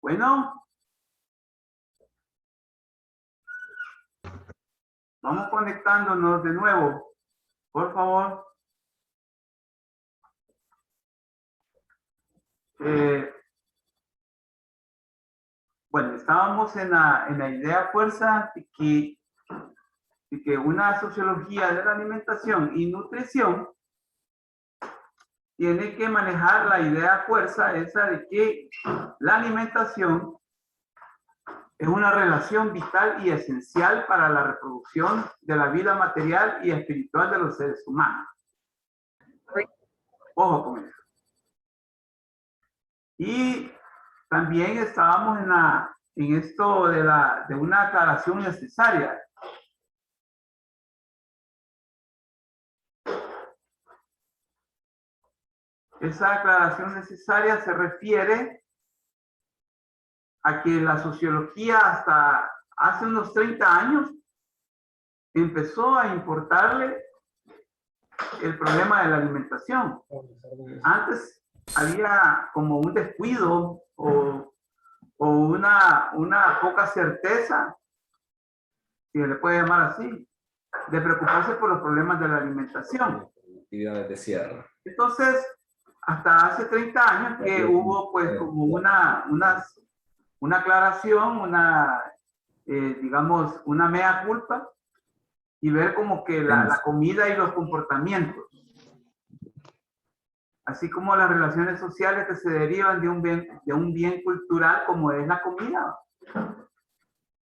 Bueno, vamos conectándonos de nuevo, por favor. Bueno, estábamos en la idea fuerza de que una sociología de la alimentación y nutrición tiene que manejar la idea fuerza esa de que la alimentación es una relación vital y esencial para la reproducción de la vida material y espiritual de los seres humanos. Ojo con eso. Y también estábamos en esto de una aclaración necesaria. Esa aclaración necesaria se refiere a que la sociología hasta hace unos 30 años empezó a importarle el problema de la alimentación. Antes había como un descuido o una poca certeza, si se le puede llamar así, de preocuparse por los problemas de la alimentación. Actividades de cierre. Entonces, hasta hace 30 años que hubo pues como una aclaración, digamos, una mea culpa, y ver como que la comida y los comportamientos, así como las relaciones sociales que se derivan de un bien cultural como es la comida,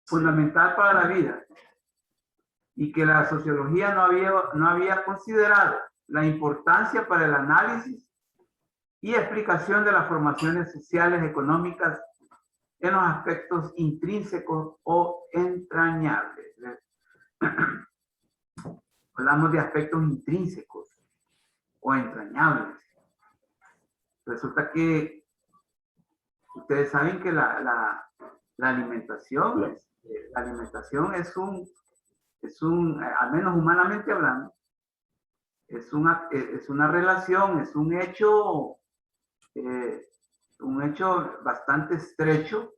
fundamental para la vida, y que la sociología no había considerado la importancia para el análisis y explicación de las formaciones sociales económicas en los aspectos intrínsecos o entrañables. Hablamos de aspectos intrínsecos o entrañables. Resulta que ustedes saben que la alimentación es al menos humanamente hablando, es una relación, es un hecho bastante estrecho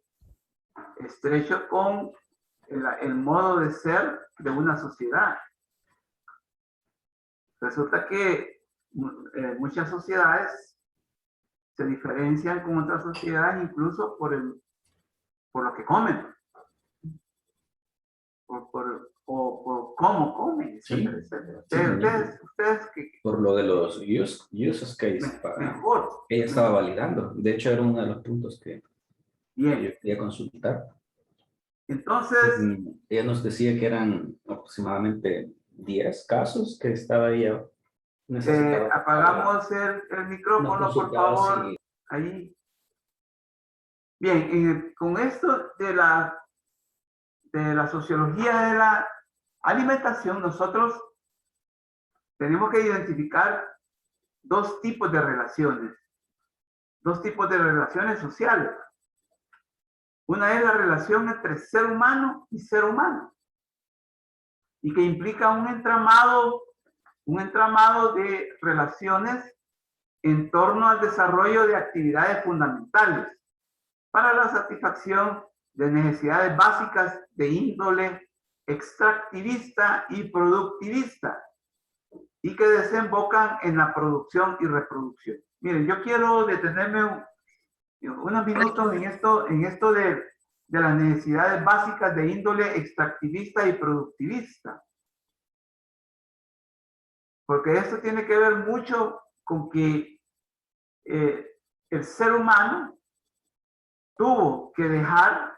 con el modo de ser de una sociedad. Resulta que muchas sociedades se diferencian con otras sociedades incluso por lo que comen, por cómo comen, etcétera, etcétera. Ustedes por lo de los use case mejor. Ella estaba validando. De hecho, era uno de los puntos que Bien. yo quería consultar. Entonces, ella nos decía que eran aproximadamente 10 casos que estaba ella necesitaba. Apagamos el micrófono, por favor. Si... Ahí. Bien, con esto de la sociología de la alimentación, nosotros tenemos que identificar dos tipos de relaciones sociales. Una es la relación entre ser humano y ser humano, y que implica un entramado de relaciones en torno al desarrollo de actividades fundamentales para la satisfacción de necesidades básicas de índole extractivista y productivista, y que desembocan en la producción y reproducción. Miren, yo quiero detenerme unos minutos en esto de las necesidades básicas de índole extractivista y productivista. Porque esto tiene que ver mucho con que el ser humano tuvo que dejar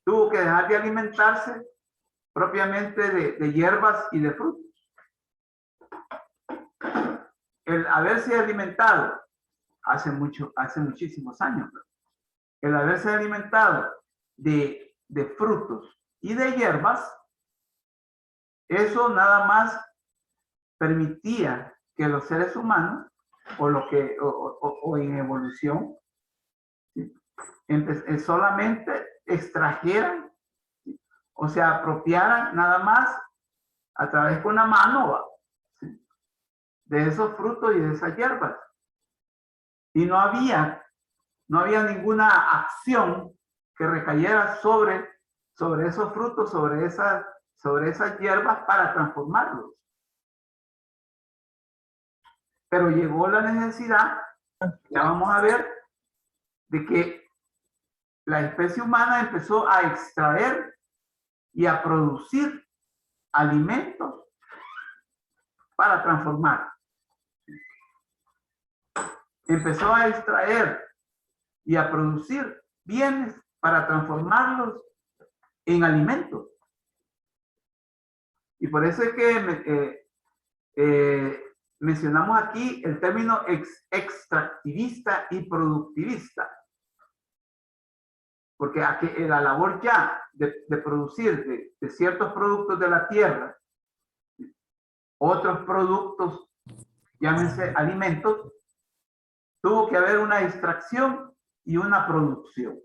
de alimentarse propiamente de hierbas y de frutos. El haberse alimentado hace muchísimos años, el haberse alimentado de frutos y de hierbas, eso nada más permitía que los seres humanos o en evolución solamente extrajeran, o se apropiaran nada más a través con la mano, ¿sí?, de esos frutos y de esas hierbas. Y no había no había ninguna acción que recayera sobre esos frutos, sobre esas hierbas para transformarlos. Pero llegó la necesidad, ya vamos a ver, de que la especie humana empezó a extraer y a producir alimentos para transformar. Empezó a extraer y a producir bienes para transformarlos en alimentos. Y por eso es que mencionamos aquí el término extractivista y productivista. Porque aquí, la labor ya de producir de ciertos productos de la tierra, otros productos, llámense alimentos, tuvo que haber una extracción y una producción.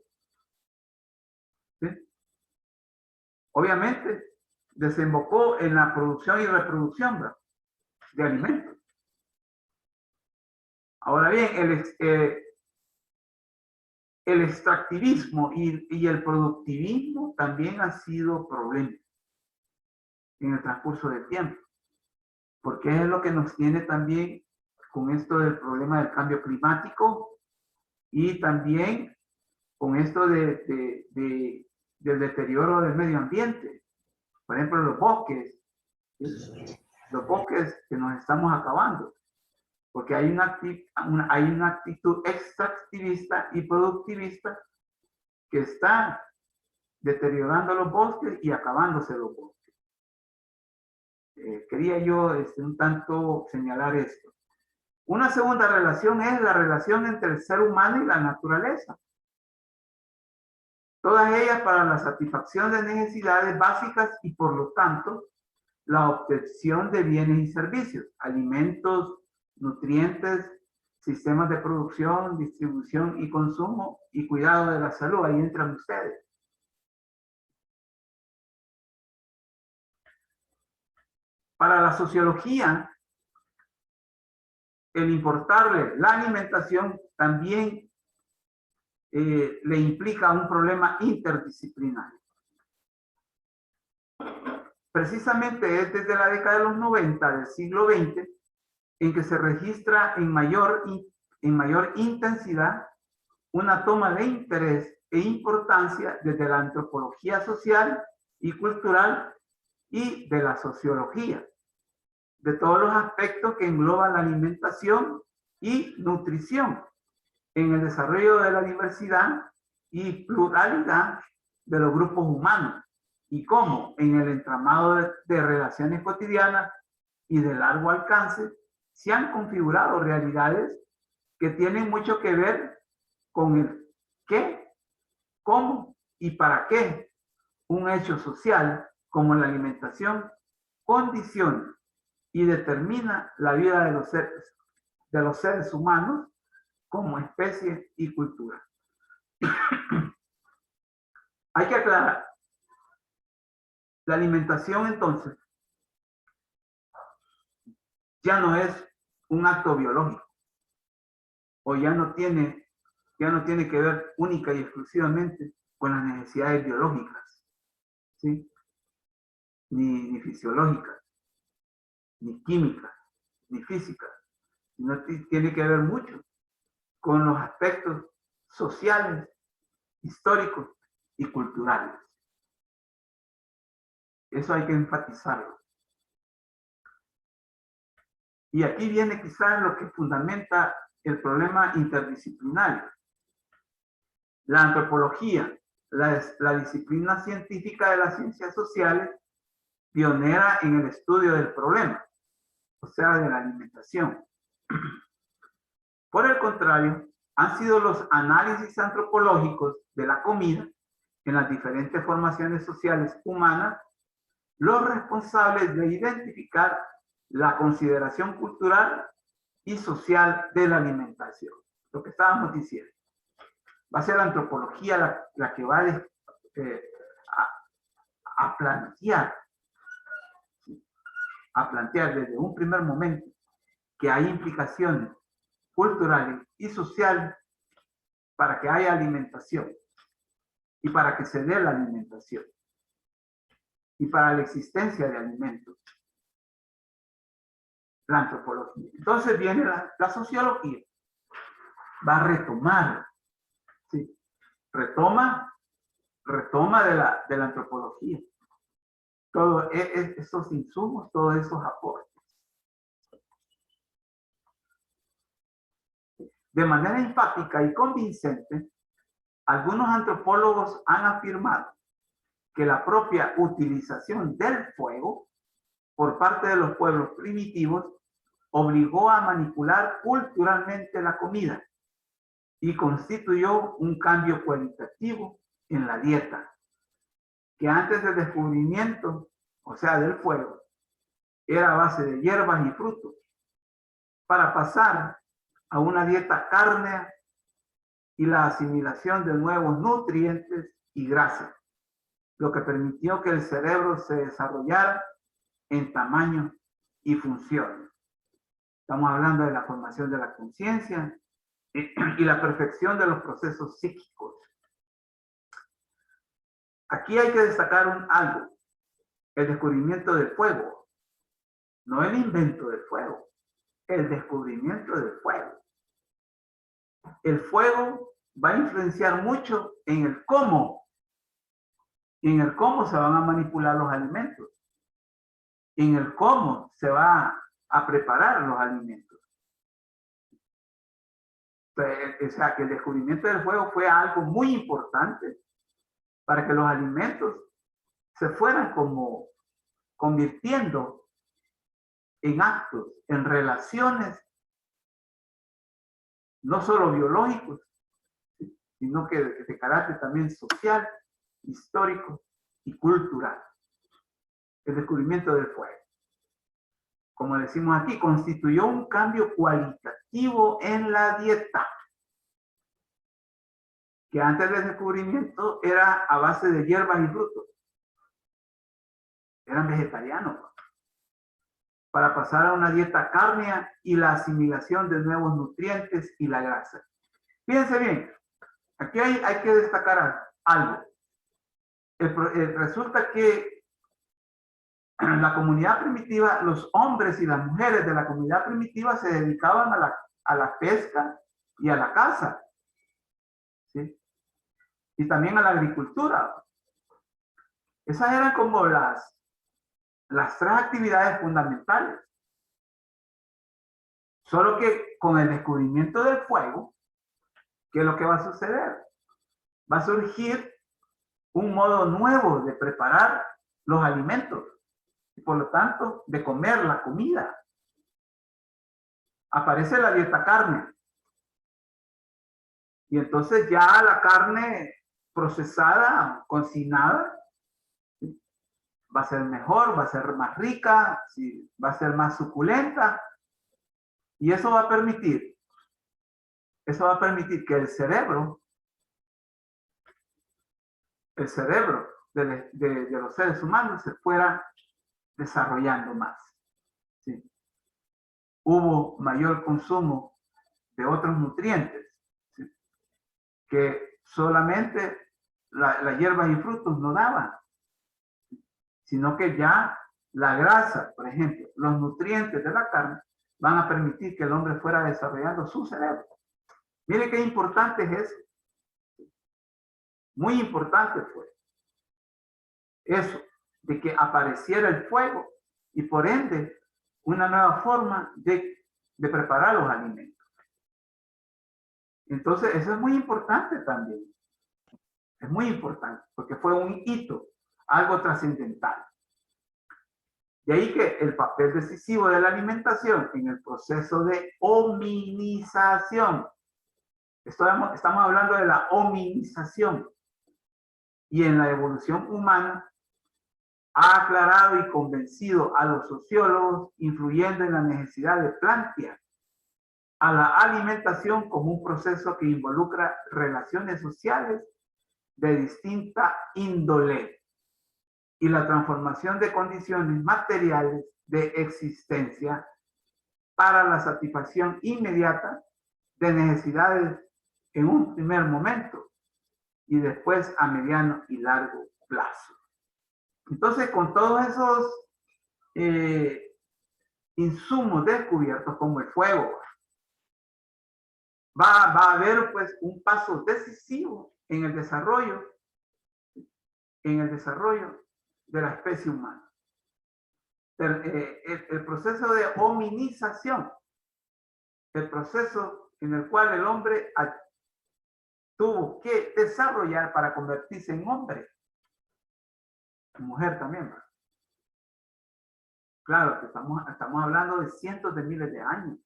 ¿Sí? Obviamente, desembocó en la producción y reproducción, ¿verdad?, de alimentos. Ahora bien, el extractivismo y el productivismo también han sido problemas en el transcurso del tiempo, porque es lo que nos tiene también con esto del problema del cambio climático y también con esto del deterioro del medio ambiente. Por ejemplo, los bosques que nos estamos acabando, porque hay una actitud extractivista y productivista que está deteriorando los bosques y acabándose los bosques. Quería yo un tanto señalar esto. Una segunda relación es la relación entre el ser humano y la naturaleza. Todas ellas para la satisfacción de necesidades básicas y por lo tanto la obtención de bienes y servicios, alimentos, nutrientes, sistemas de producción, distribución y consumo y cuidado de la salud. Ahí entran ustedes. Para la sociología, el importarle la alimentación también le implica un problema interdisciplinario. Precisamente es desde la década de los 90 del siglo XX en que se registra en mayor intensidad una toma de interés e importancia desde la antropología social y cultural y de la sociología, de todos los aspectos que engloban la alimentación y nutrición en el desarrollo de la diversidad y pluralidad de los grupos humanos, y cómo en el entramado de relaciones cotidianas y de largo alcance se han configurado realidades que tienen mucho que ver con el qué, cómo y para qué un hecho social como la alimentación condiciona y determina la vida de los seres humanos como especie y cultura. Hay que aclarar, la alimentación entonces ya no es un acto biológico, o ya no tiene que ver única y exclusivamente con las necesidades biológicas, ¿sí?, ni fisiológicas, ni químicas, ni físicas, sino tiene que ver mucho con los aspectos sociales, históricos y culturales. Eso hay que enfatizarlo. Y aquí viene quizás lo que fundamenta el problema interdisciplinario. La antropología, la disciplina científica de las ciencias sociales, pionera en el estudio del problema, o sea, de la alimentación. Por el contrario, han sido los análisis antropológicos de la comida en las diferentes formaciones sociales humanas los responsables de identificar la consideración cultural y social de la alimentación. Lo que estábamos diciendo. Va a ser la antropología la que va a plantear desde un primer momento que hay implicaciones culturales y sociales para que haya alimentación y para que se dé la alimentación y para la existencia de alimentos. La antropología. Entonces viene la sociología. Va a retomar, ¿sí? Retoma de la antropología. Todos esos insumos, todos esos aportes. De manera enfática y convincente, algunos antropólogos han afirmado que la propia utilización del fuego por parte de los pueblos primitivos obligó a manipular culturalmente la comida y constituyó un cambio cualitativo en la dieta, que antes del descubrimiento, o sea, del fuego, era a base de hierbas y frutos, para pasar a una dieta cárnea y la asimilación de nuevos nutrientes y grasas, lo que permitió que el cerebro se desarrollara en tamaño y funciones. Estamos hablando de la formación de la conciencia y la perfección de los procesos psíquicos. Aquí hay que destacar algo, el descubrimiento del fuego, no el invento del fuego, el descubrimiento del fuego. El fuego va a influenciar mucho en el cómo se van a manipular los alimentos, en el cómo se va a preparar los alimentos. O sea, que el descubrimiento del fuego fue algo muy importante para que los alimentos se fueran como convirtiendo en actos, en relaciones, no solo biológicos, sino que de carácter también social, histórico y cultural. El descubrimiento del fuego, como decimos aquí, constituyó un cambio cualitativo en la dieta, que antes del descubrimiento era a base de hierbas y frutos. Eran vegetarianos, para pasar a una dieta cárnea y la asimilación de nuevos nutrientes y la grasa. Fíjense bien, aquí hay que destacar algo. Resulta que en la comunidad primitiva, los hombres y las mujeres de la comunidad primitiva se dedicaban a la pesca y a la caza, ¿sí? Y también a la agricultura. Esas eran como las tres actividades fundamentales. Solo que con el descubrimiento del fuego, ¿qué es lo que va a suceder? Va a surgir un modo nuevo de preparar los alimentos y por lo tanto de comer la comida. Aparece la dieta carne. Y entonces ya la carne procesada, cocinada, va a ser mejor, va a ser más rica, ¿sí? Va a ser más suculenta. Y eso va a permitir que el cerebro de los seres humanos se fuera desarrollando más, ¿sí? Hubo mayor consumo de otros nutrientes, ¿sí? Que solamente las hierbas y frutos no daban, sino que ya la grasa, por ejemplo, los nutrientes de la carne van a permitir que el hombre fuera desarrollando su cerebro. Mire qué importante es eso. Muy importante fue eso, de que apareciera el fuego y por ende una nueva forma de preparar los alimentos. Entonces, eso es muy importante también. Es muy importante porque fue un hito, algo trascendental. De ahí que el papel decisivo de la alimentación en el proceso de hominización. Estamos hablando de la hominización. Y en la evolución humana ha aclarado y convencido a los sociólogos, influyendo en la necesidad de plantear a la alimentación como un proceso que involucra relaciones sociales de distinta índole y la transformación de condiciones materiales de existencia para la satisfacción inmediata de necesidades en un primer momento y después a mediano y largo plazo. Entonces, con todos esos insumos descubiertos como el fuego, va a haber pues un paso decisivo en el desarrollo de la especie humana. El proceso de hominización, el proceso en el cual el hombre tuvo que desarrollar para convertirse en hombre, en mujer también, ¿verdad? Claro que estamos hablando de cientos de miles de años.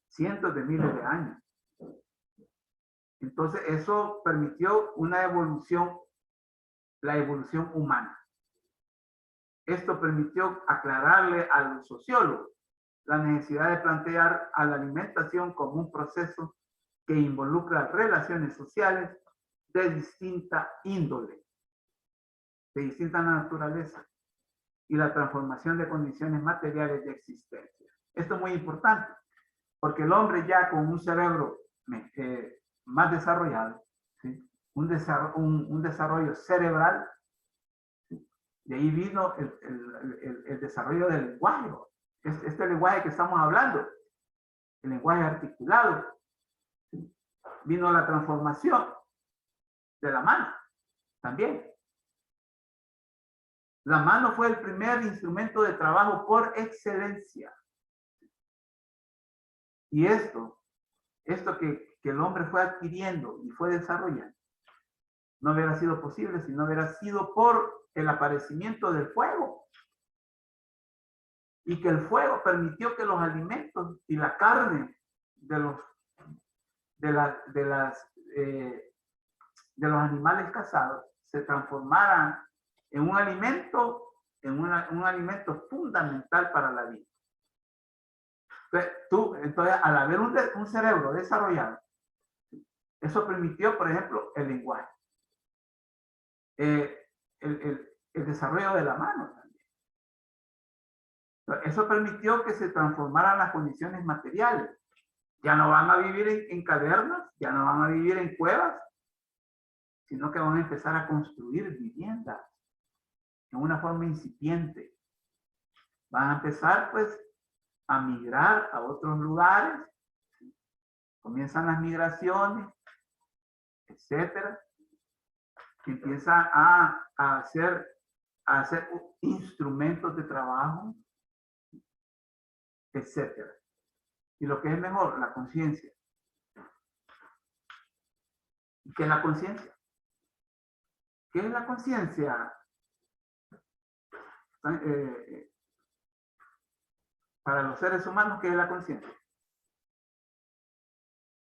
Cientos de miles de años. Entonces, eso permitió una evolución, la evolución humana. Esto permitió aclararle a los sociólogos la necesidad de plantear a la alimentación como un proceso que involucra relaciones sociales de distinta índole, de distinta naturaleza, y la transformación de condiciones materiales de existencia. Esto es muy importante, porque el hombre ya con un cerebro más desarrollado, ¿sí? un desarrollo cerebral, ¿sí? De ahí vino el desarrollo del lenguaje, este lenguaje que estamos hablando, el lenguaje articulado, ¿sí? Vino la transformación de la mano también. La mano fue el primer instrumento de trabajo por excelencia. Y esto que el hombre fue adquiriendo y fue desarrollando, no hubiera sido posible si no hubiera sido por el aparecimiento del fuego. Y que el fuego permitió que los alimentos y la carne de los animales cazados se transformaran en un alimento, un alimento fundamental para la vida. Entonces, al haber un cerebro desarrollado, eso permitió, por ejemplo, el lenguaje. El desarrollo de la mano también. Eso permitió que se transformaran las condiciones materiales. Ya no van a vivir en cavernas, ya no van a vivir en cuevas, sino que van a empezar a construir viviendas en una forma incipiente. Van a empezar, pues, a migrar a otros lugares. Comienzan las migraciones, etcétera. Empieza a hacer instrumentos de trabajo, etcétera. Y lo que es mejor, la conciencia. ¿Y qué es la conciencia? ¿Qué es la conciencia? Para los seres humanos, ¿qué es la conciencia?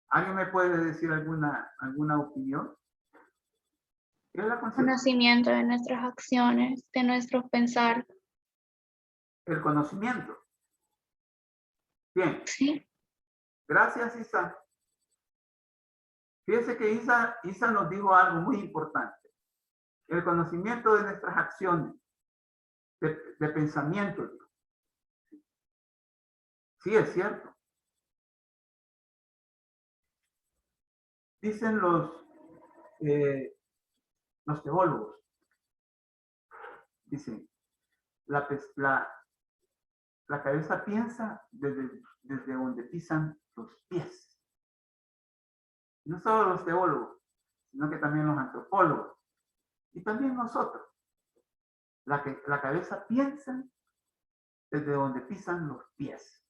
¿Alguien me puede decir alguna opinión? ¿Qué es la conciencia? Conocimiento de nuestras acciones, de nuestro pensar. El conocimiento. Bien. Sí. Gracias, Isa. Fíjense que Isa nos dijo algo muy importante. El conocimiento de nuestras acciones, de pensamiento. Sí, es cierto. Dicen los teólogos, dicen, la cabeza piensa desde donde pisan los pies. No solo los teólogos, sino que también los antropólogos. Y también nosotros. La cabeza piensa desde donde pisan los pies.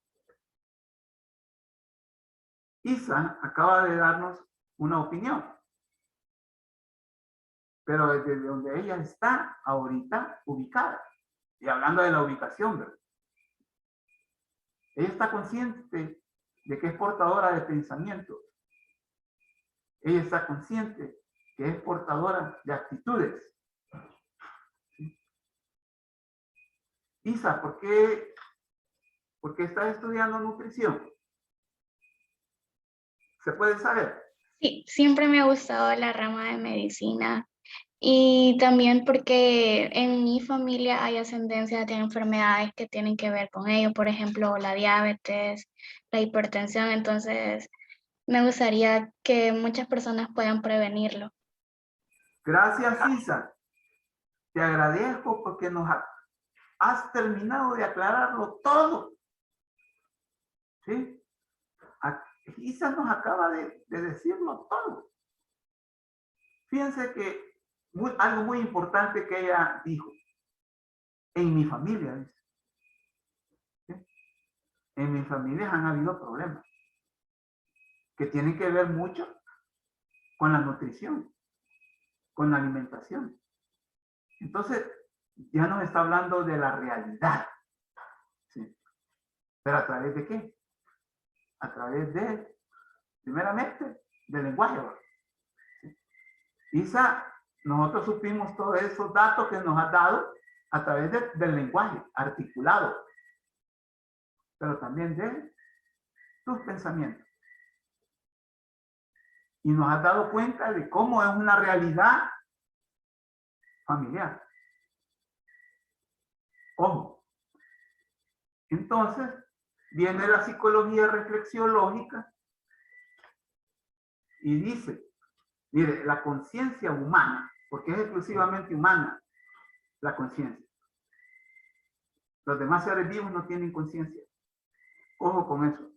Isa acaba de darnos una opinión. Pero desde donde ella está ahorita ubicada. Y hablando de la ubicación, ¿verdad? Ella está consciente de que es portadora de pensamientos. Ella está consciente que es portadora de actitudes. ¿Sí? Isa, ¿por qué estás estudiando nutrición? ¿Se puede saber? Sí, siempre me ha gustado la rama de medicina y también porque en mi familia hay ascendencia de enfermedades que tienen que ver con ello, por ejemplo, la diabetes, la hipertensión, entonces me gustaría que muchas personas puedan prevenirlo. Gracias, Isa. Te agradezco porque has terminado de aclararlo todo. ¿Sí? Isa nos acaba de decirlo todo. Fíjense que algo muy importante que ella dijo. En mi familia, dice. ¿Sí? En mi familia han habido problemas que tienen que ver mucho con la nutrición, con la alimentación. Entonces, ya nos está hablando de la realidad. ¿Sí? ¿Pero a través de qué? A través de, primeramente, del lenguaje. ¿Sí? Isa, nosotros supimos todos esos datos que nos ha dado a través del lenguaje articulado, pero también de tus pensamientos. Y nos ha dado cuenta de cómo es una realidad familiar. Ojo. Entonces, viene la psicología reflexiológica y dice, mire, la conciencia humana, porque es exclusivamente humana la conciencia. Los demás seres vivos no tienen conciencia. Ojo con eso.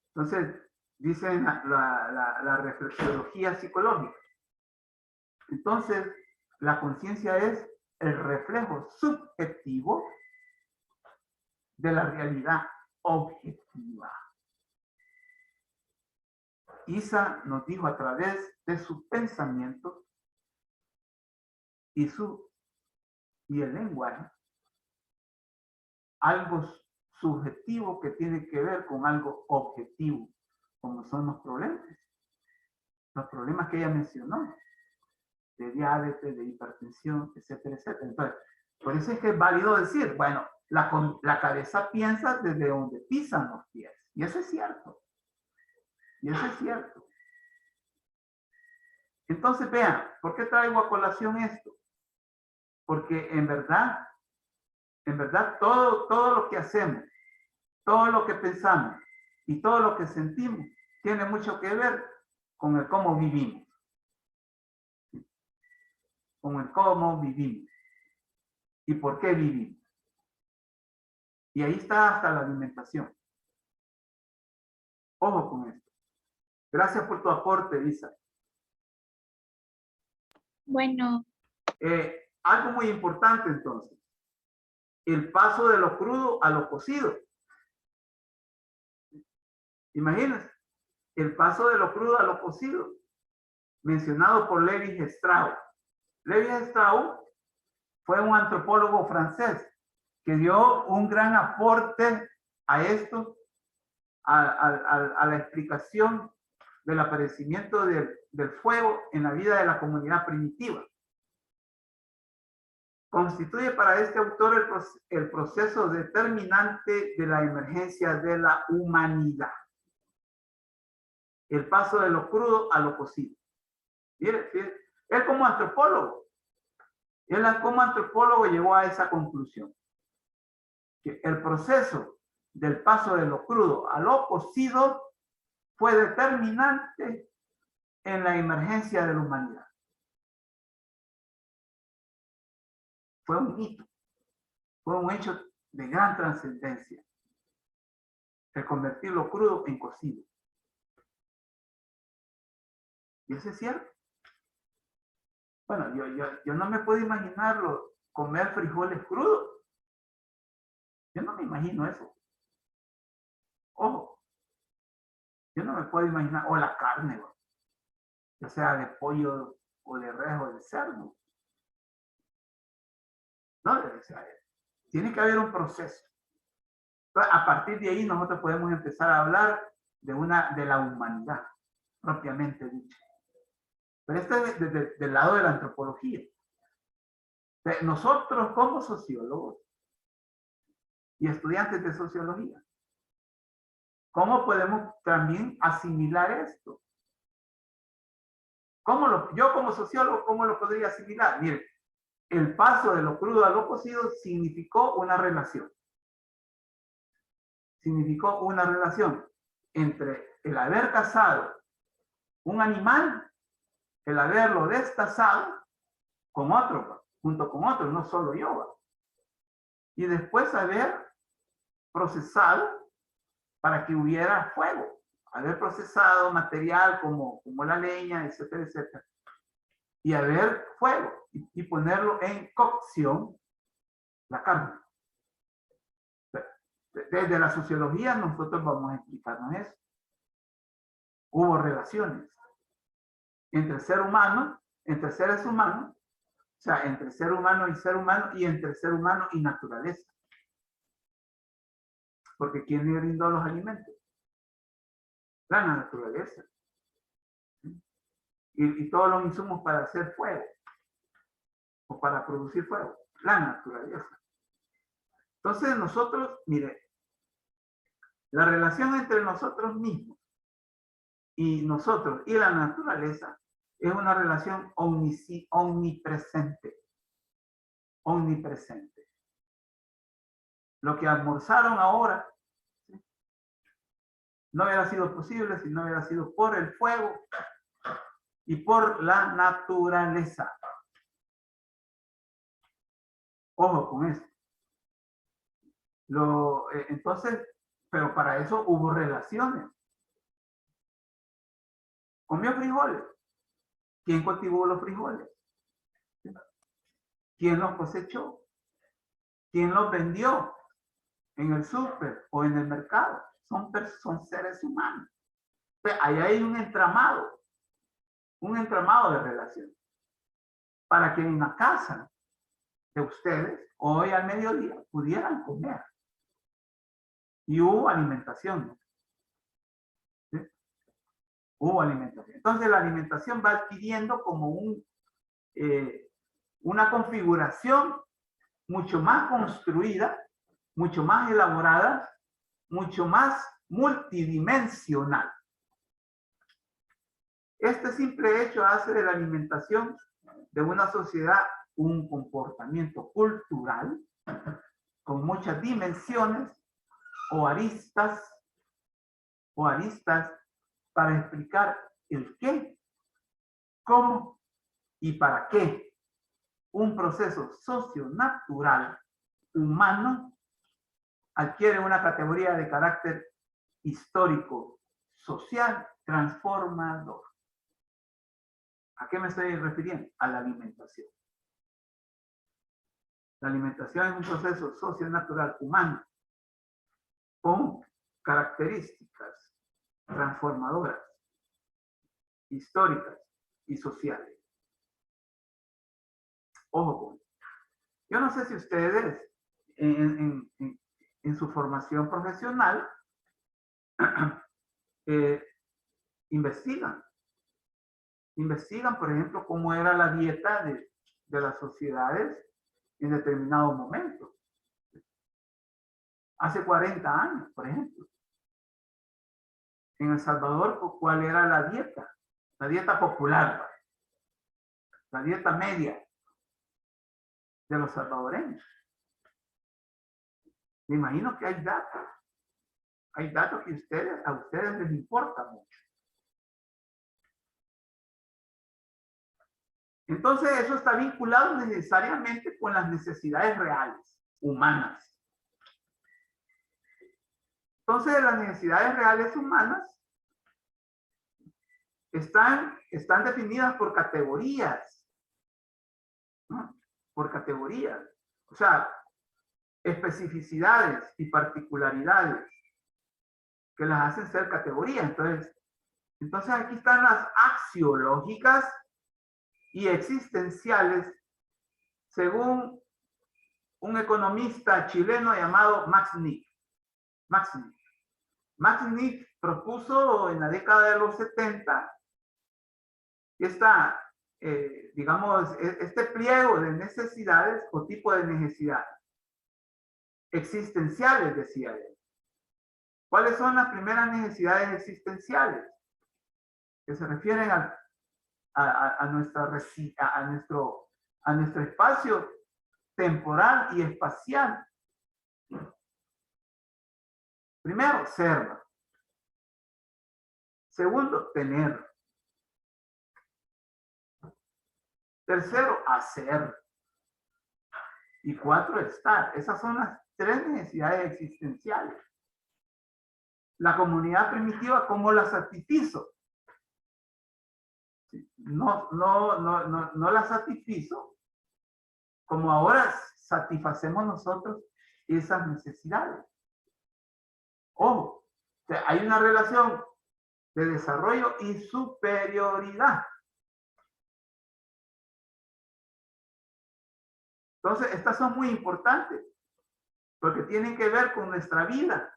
Entonces, dice la reflexiología psicológica. Entonces, la conciencia es el reflejo subjetivo de la realidad objetiva. Isa nos dijo a través de su pensamiento y el lenguaje algo subjetivo que tiene que ver con algo objetivo, como son los problemas que ella mencionó, de diabetes, de hipertensión, etcétera, etcétera. Entonces, por eso es que es válido decir, bueno, la cabeza piensa desde donde pisan los pies. Y eso es cierto. Y eso es cierto. Entonces, vean, ¿por qué traigo a colación esto? Porque en verdad, todo lo que hacemos, todo lo que pensamos y todo lo que sentimos tiene mucho que ver con el cómo vivimos. Con el cómo vivimos. Y por qué vivimos. Y ahí está hasta la alimentación. Ojo con esto. Gracias por tu aporte, Isa. Bueno. Algo muy importante entonces. El paso de lo crudo a lo cocido. Imagínense. El paso de lo crudo a lo cocido. Mencionado por Levi Strauss. Levi Strauss fue un antropólogo francés que dio un gran aporte a esto, a la explicación del aparecimiento del fuego en la vida de la comunidad primitiva. Constituye para este autor el proceso determinante de la emergencia de la humanidad. El paso de lo crudo a lo cocido. Mire, él como antropólogo llegó a esa conclusión. Que el proceso del paso de lo crudo a lo cocido fue determinante en la emergencia de la humanidad. Fue un hito, fue un hecho de gran trascendencia. El convertir lo crudo en cocido. Y eso es cierto. Bueno, yo no me puedo imaginarlo comer frijoles crudos. Yo no me imagino eso. Ojo, yo no me puedo imaginar, o la carne, ya sea de pollo o de res o de cerdo. No, tiene que haber un proceso. Entonces, a partir de ahí nosotros podemos empezar a hablar de la humanidad, propiamente dicha. Pero esto es desde el lado de la antropología. Nosotros como sociólogos y estudiantes de sociología, ¿cómo podemos también asimilar esto? Yo como sociólogo, ¿cómo lo podría asimilar? Miren, el paso de lo crudo a lo cocido significó una relación. Significó una relación entre el haber cazado un animal, el haberlo destazado con otro, junto con otro, no solo yo, y después haber procesado para que hubiera fuego, haber procesado material como la leña, etcétera, etcétera, y haber fuego y ponerlo en cocción la carne. Desde la sociología nosotros vamos a explicarnos eso. Hubo relaciones entre ser humano, entre seres humanos, o sea, entre ser humano y entre ser humano y naturaleza. Porque ¿quién le brindó los alimentos? La naturaleza. Y todos los insumos para hacer fuego o para producir fuego, la naturaleza. Entonces nosotros, mire, la relación entre nosotros mismos y nosotros y la naturaleza es una relación omnipresente. Omnipresente. Lo que almorzaron ahora, ¿sí?, no hubiera sido posible si no hubiera sido por el fuego y por la naturaleza. Ojo con eso. Entonces, pero para eso hubo relaciones. ¿Comió frijoles? ¿Quién cultivó los frijoles? ¿Quién los cosechó? ¿Quién los vendió en el súper o en el mercado? Son seres humanos. Entonces, ahí hay un entramado de relaciones. Para que en la casa de ustedes, hoy al mediodía, pudieran comer. Y hubo alimentación. ¿Sí? Hubo alimentación. Entonces la alimentación va adquiriendo como una configuración mucho más construida, mucho más elaborada, mucho más multidimensional. Este simple hecho hace de la alimentación de una sociedad un comportamiento cultural con muchas dimensiones o aristas para explicar el qué, cómo y para qué un proceso socionatural humano adquiere una categoría de carácter histórico, social, transformador. ¿A qué me estoy refiriendo? A la alimentación. La alimentación es un proceso socionatural humano con características transformadoras, históricas y sociales. Ojo con eso. Yo no sé si ustedes en su formación profesional investigan, por ejemplo, cómo era la dieta de las sociedades en determinados momentos. Hace 40 años, por ejemplo. En El Salvador, ¿cuál era la dieta? La dieta popular, la dieta media de los salvadoreños. Me imagino que hay datos. Hay datos que a ustedes les importa mucho. Entonces, eso está vinculado necesariamente con las necesidades reales, humanas. Entonces, las necesidades reales humanas están definidas por categorías, ¿no? Por categorías. O sea, especificidades y particularidades que las hacen ser categorías. Entonces aquí están las axiológicas y existenciales, según un economista chileno llamado Max Nick. Max Nick propuso en la década de los 70 digamos, este pliego de necesidades o tipo de necesidades existenciales, decía él. ¿Cuáles son las primeras necesidades existenciales? Que se refieren a nuestro espacio temporal y espacial. Primero, ser. Segundo, tener. Tercero, hacer. Y 4, estar. Esas son las 3 necesidades existenciales. La comunidad primitiva, ¿cómo la satisfizo? No la satisfizo como ahora satisfacemos nosotros esas necesidades. Ojo, hay una relación de desarrollo y superioridad. Entonces, estas son muy importantes porque tienen que ver con nuestra vida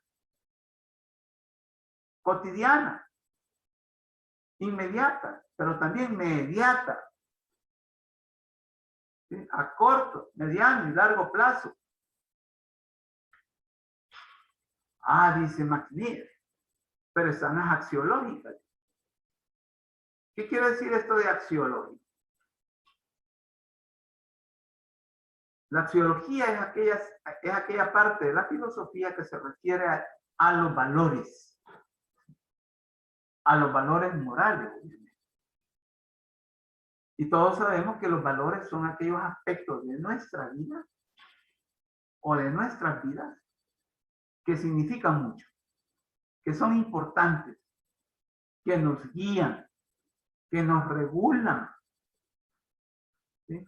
cotidiana, inmediata, pero también mediata, ¿sí? A corto, mediano y largo plazo. Dice McNeil, pero están las axiológicas. ¿Qué quiere decir esto de axiológica? La axiología es aquella parte de la filosofía que se refiere a los valores morales. Y todos sabemos que los valores son aquellos aspectos de nuestra vida o de nuestras vidas que significan mucho, que son importantes, que nos guían, que nos regulan, ¿sí?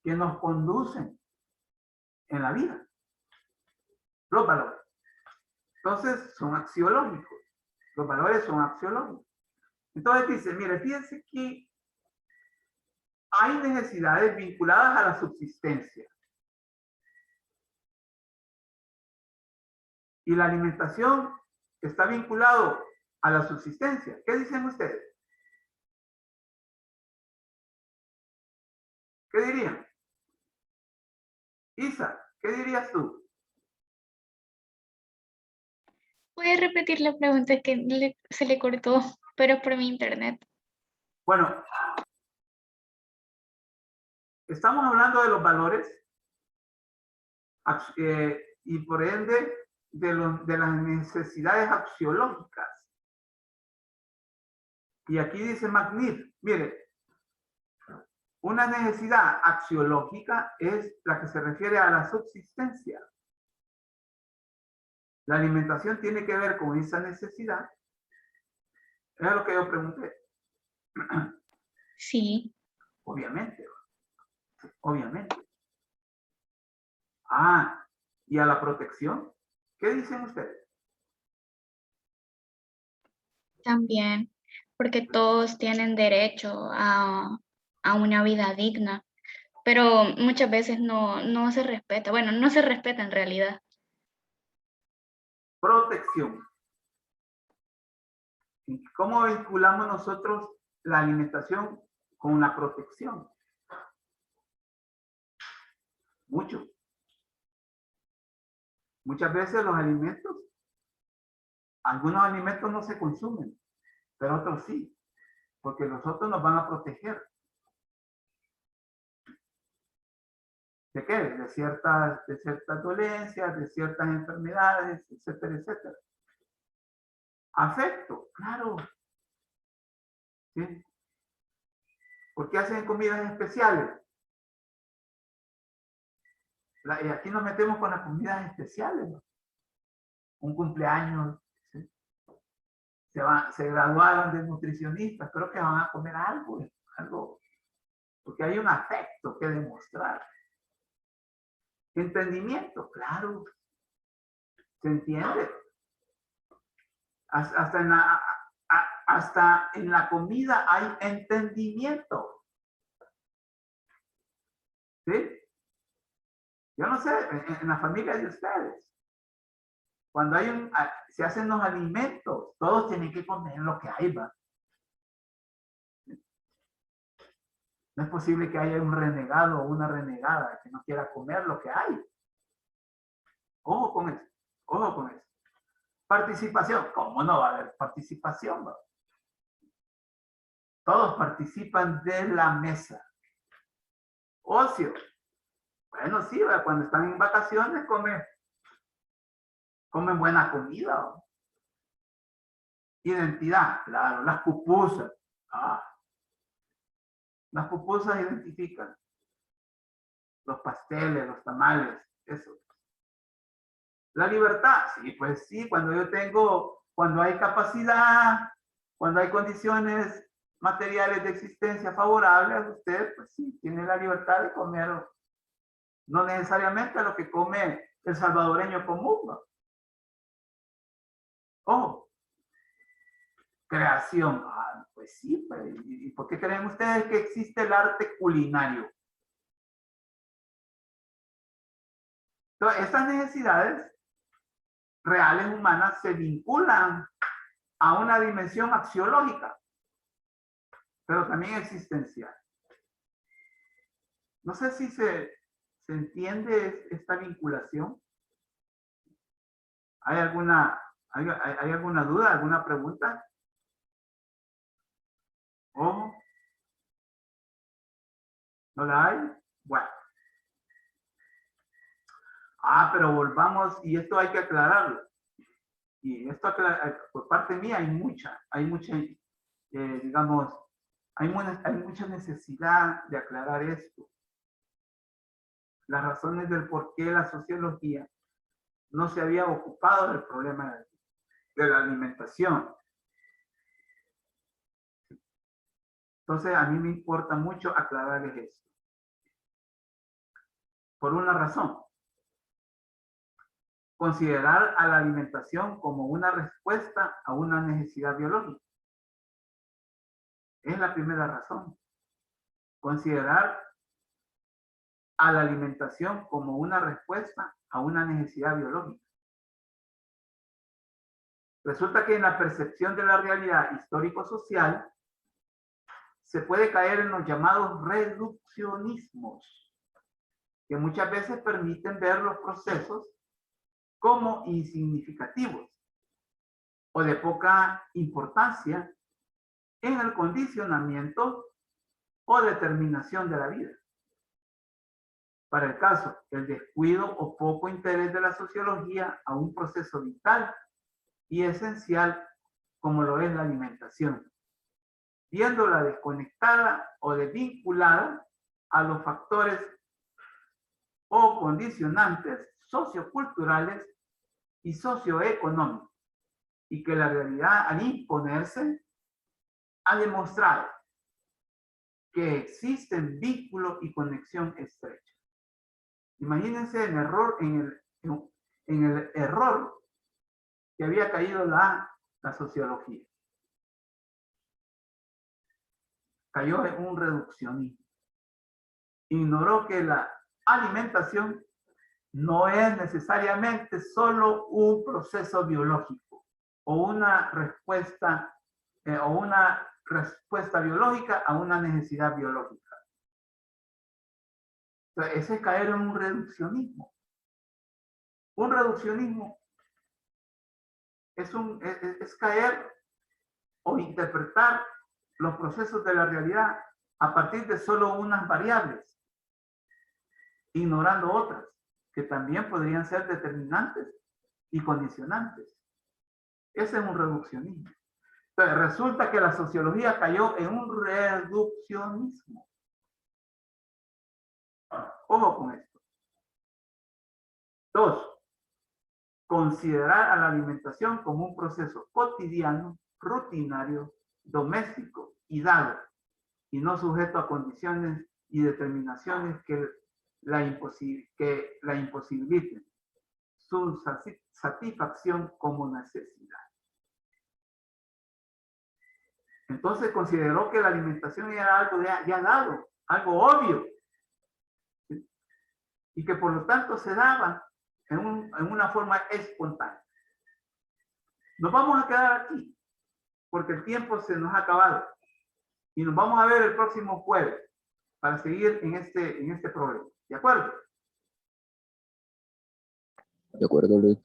Que nos conducen en la vida. Los valores. Entonces, son axiológicos. Los valores son axiológicos. Entonces dice, mire, fíjense que hay necesidades vinculadas a la subsistencia. Y la alimentación está vinculado a la subsistencia. ¿Qué dicen ustedes? ¿Qué dirían? Isa, ¿qué dirías tú? ¿Puede repetir la pregunta que se le cortó, pero por mi internet? Bueno, estamos hablando de los valores y por ende de las necesidades axiológicas. Y aquí dice McNeil, mire, una necesidad axiológica es la que se refiere a la subsistencia. La alimentación tiene que ver con esa necesidad. Es lo que yo pregunté. Sí. Obviamente. Obviamente. Y a la protección. ¿Qué dicen ustedes? También, porque todos tienen derecho a una vida digna, pero muchas veces no se respeta. Bueno, no se respeta en realidad. Protección. ¿Cómo vinculamos nosotros la alimentación con la protección? Mucho. Muchas veces los alimentos, algunos alimentos no se consumen, pero otros sí, porque los otros nos van a proteger. ¿De qué? De ciertas dolencias, de ciertas enfermedades, etcétera, etcétera. Afecto, claro. ¿Sí? ¿Por qué hacen comidas especiales? Y aquí nos metemos con las comidas especiales, ¿no? Un cumpleaños, ¿sí? Se graduaron de nutricionistas, creo que van a comer algo, porque hay un afecto que demostrar. Entendimiento, claro. ¿Se entiende? Hasta en la comida hay entendimiento. ¿Sí? Yo no sé, en la familia de ustedes, cuando se hacen los alimentos, todos tienen que comer lo que hay, ¿va? No es posible que haya un renegado o una renegada que no quiera comer lo que hay. Ojo con eso, ojo con eso. Participación, ¿cómo no va a haber participación, ¿va? Todos participan de la mesa. Ocio. Bueno, sí, ¿va? Cuando están en vacaciones comen buena comida, ¿va? Identidad, claro, las pupusas. Las pupusas identifican. Los pasteles, los tamales, eso. La libertad, sí, pues sí, cuando hay capacidad, cuando hay condiciones materiales de existencia favorables, usted, pues sí, tiene la libertad de comer, no necesariamente lo que come el salvadoreño común, ¿no? Ojo, creación, pues sí, pues, ¿y por qué creen ustedes que existe el arte culinario? Entonces, estas necesidades reales humanas se vinculan a una dimensión axiológica, pero también existencial. No sé si se entiende esta vinculación. ¿Hay alguna duda, alguna pregunta? ¿Ojo? ¿No la hay? Bueno. Pero volvamos, y esto hay que aclararlo. Y esto por parte mía hay mucha, digamos, hay mucha necesidad de aclarar esto. Las razones del por qué la sociología no se había ocupado del problema de la alimentación. Entonces, a mí me importa mucho aclararles esto. Por una razón. Considerar a la alimentación como una respuesta a una necesidad biológica. Es la primera razón. Considerar a la alimentación como una respuesta a una necesidad biológica. Resulta que en la percepción de la realidad histórico-social se puede caer en los llamados reduccionismos, que muchas veces permiten ver los procesos como insignificativos o de poca importancia en el condicionamiento o determinación de la vida. Para el caso, el descuido o poco interés de la sociología a un proceso vital y esencial como lo es la alimentación, viéndola desconectada o desvinculada a los factores o condicionantes socioculturales y socioeconómicos, y que la realidad al imponerse ha demostrado que existen vínculo y conexión estrecha. Imagínense el error en el error que había caído la sociología. Cayó en un reduccionismo. Ignoró que la alimentación no es necesariamente solo un proceso biológico o una respuesta biológica a una necesidad biológica. Entonces, ese es caer en un reduccionismo. Un reduccionismo es caer o interpretar los procesos de la realidad a partir de solo unas variables, ignorando otras que también podrían ser determinantes y condicionantes. Ese es un reduccionismo. Entonces, resulta que la sociología cayó en un reduccionismo. Ojo con esto. 2. Considerar a la alimentación como un proceso cotidiano, rutinario, doméstico y dado, y no sujeto a condiciones y determinaciones que la imposibiliten su satisfacción como necesidad. Entonces consideró que la alimentación era algo ya dado, algo obvio, ¿sí? Y que por lo tanto se daba en una forma espontánea. Nos vamos a quedar aquí porque el tiempo se nos ha acabado y nos vamos a ver el próximo jueves para seguir en este problema. ¿De acuerdo? De acuerdo, Luis.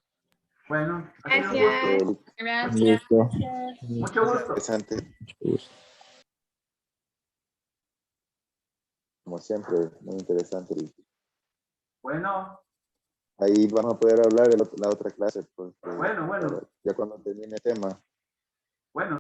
Bueno, Gracias. Gracias. Listo. mucho gusto. Interesante, Mucho gusto. como siempre, muy interesante. Bueno, Ahí vamos a poder hablar de la otra clase, pues, bueno. ya cuando termine el tema. Bueno.